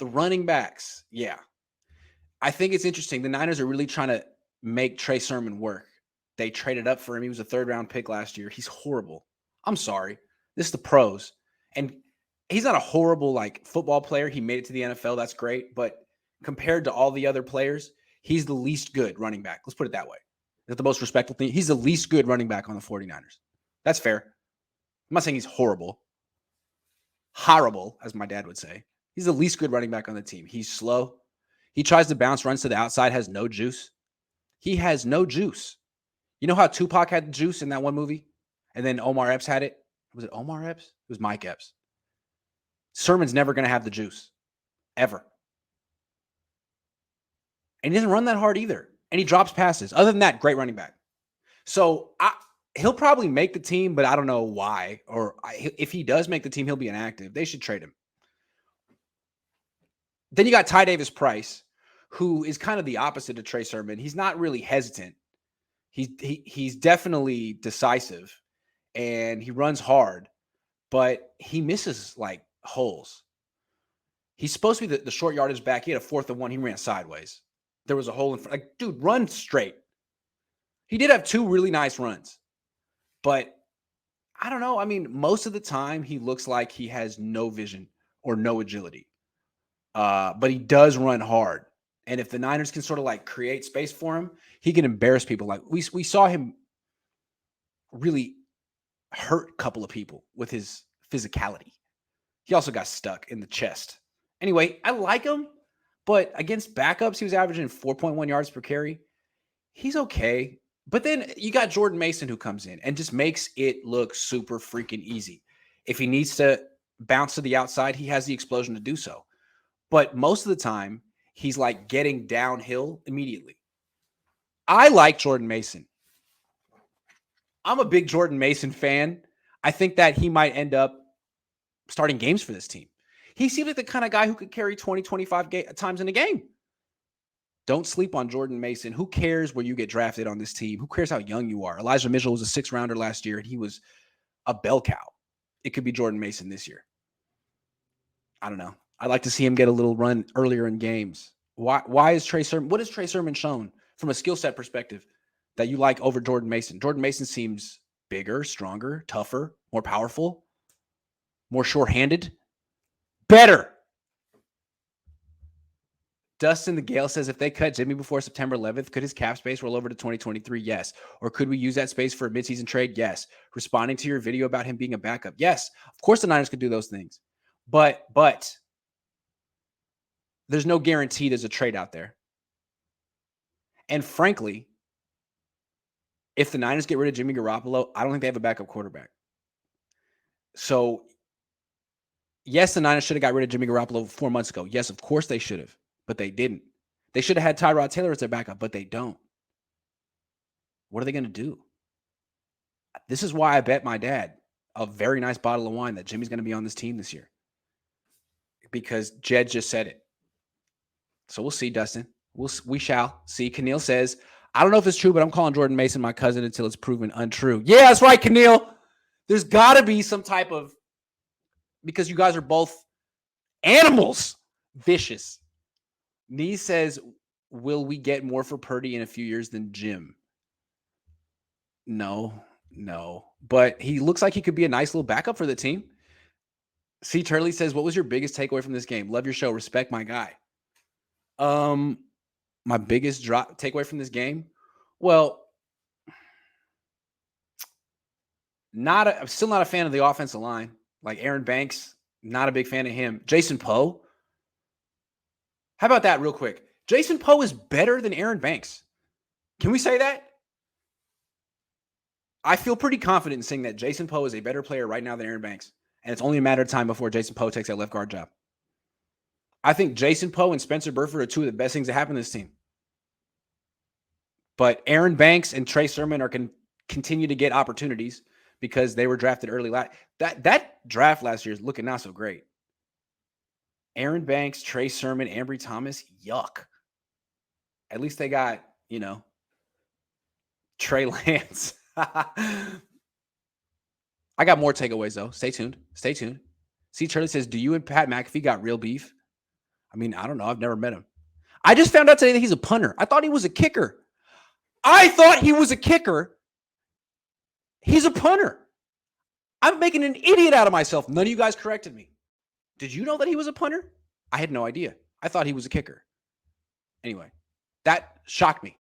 running backs, yeah. I think it's interesting. The Niners are really trying to make Trey Sherman work. They traded up for him. He was a third-round pick last year. He's horrible. I'm sorry. This is the pros. And he's not a horrible football player. He made it to the NFL. That's great. But compared to all the other players, he's the least good running back. Let's put it that way. Is that the most respectful thing? He's the least good running back on the 49ers. That's fair. I'm not saying he's horrible. Horrible, as my dad would say. He's the least good running back on the team. He's slow. He tries to bounce, runs to the outside, has no juice. He has no juice. You know how Tupac had the juice in that one movie? And then Omar Epps had it? Was it Omar Epps? It was Mike Epps. Sermon's never going to have the juice. Ever. And he doesn't run that hard either. And he drops passes. Other than that, great running back. So he'll probably make the team, but I don't know why. Or if he does make the team, he'll be inactive. They should trade him. Then you got Ty Davis-Price, who is kind of the opposite of Trey Sherman. He's not really hesitant. He's definitely decisive, and he runs hard, but he misses holes. He's supposed to be the short yardage back. He had a 4th and 1. He ran sideways. There was a hole in front. Dude, run straight. He did have 2 really nice runs, but I don't know. I mean, most of the time he looks like he has no vision or no agility, but he does run hard. And if the Niners can sort of create space for him, he can embarrass people. We saw him really hurt a couple of people with his physicality. He also got stuck in the chest. Anyway, I like him, but against backups, he was averaging 4.1 yards per carry. He's okay. But then you got Jordan Mason who comes in and just makes it look super freaking easy. If he needs to bounce to the outside, he has the explosion to do so. But most of the time, he's getting downhill immediately. I like Jordan Mason. I'm a big Jordan Mason fan. I think that he might end up starting games for this team. He seems like the kind of guy who could carry 20, 25 times in a game. Don't sleep on Jordan Mason. Who cares where you get drafted on this team? Who cares how young you are? Elijah Mitchell was a 6th-rounder last year, and he was a bell cow. It could be Jordan Mason this year. I don't know. I'd like to see him get a little run earlier in games. Why is Trey Sherman? What has Trey Sherman shown from a skill set perspective that you like over Jordan Mason? Jordan Mason seems bigger, stronger, tougher, more powerful, more short-handed, better. Dustin the Gale says, if they cut Jimmy before September 11th, could his cap space roll over to 2023? Yes. Or could we use that space for a midseason trade? Yes. Responding to your video about him being a backup? Yes. Of course the Niners could do those things. But there's no guarantee there's a trade out there. And frankly, if the Niners get rid of Jimmy Garoppolo, I don't think they have a backup quarterback. So, yes, the Niners should have got rid of Jimmy Garoppolo 4 months ago. Yes, of course they should have, but they didn't. They should have had Tyrod Taylor as their backup, but they don't. What are they going to do? This is why I bet my dad a very nice bottle of wine that Jimmy's going to be on this team this year. Because Jed just said it. So we'll see, Dustin. We shall see. Keneal says, I don't know if it's true, but I'm calling Jordan Mason my cousin until it's proven untrue. Yeah, that's right, Keneal. There's got to be some type of, because you guys are both animals, vicious. Nee says, will we get more for Purdy in a few years than Jim? No. But he looks like he could be a nice little backup for the team. C. Turley says, what was your biggest takeaway from this game? Love your show. Respect my guy. My biggest takeaway from this game? Well, I'm still not a fan of the offensive line. Like Aaron Banks, not a big fan of him. Jason Poe. How about that real quick? Jason Poe is better than Aaron Banks. Can we say that? I feel pretty confident in saying that Jason Poe is a better player right now than Aaron Banks. And it's only a matter of time before Jason Poe takes that left guard job. I think Jason Poe and Spencer Burford are two of the best things that happen to this team. But Aaron Banks and Trey Sherman are continue to get opportunities because they were drafted early. That draft last year is looking not so great. Aaron Banks, Trey Sherman, Ambry Thomas, yuck. At least they got, Trey Lance. I got more takeaways, though. Stay tuned. C. Charlie says, do you and Pat McAfee got real beef? mean, I don't know. I've never met him. I just found out today that he's a punter. I thought he was a kicker. I thought he was a kicker. He's a punter. I'm making an idiot out of myself. None of you guys corrected me. Did you know that he was a punter? I had no idea. I thought he was a kicker. Anyway, that shocked me.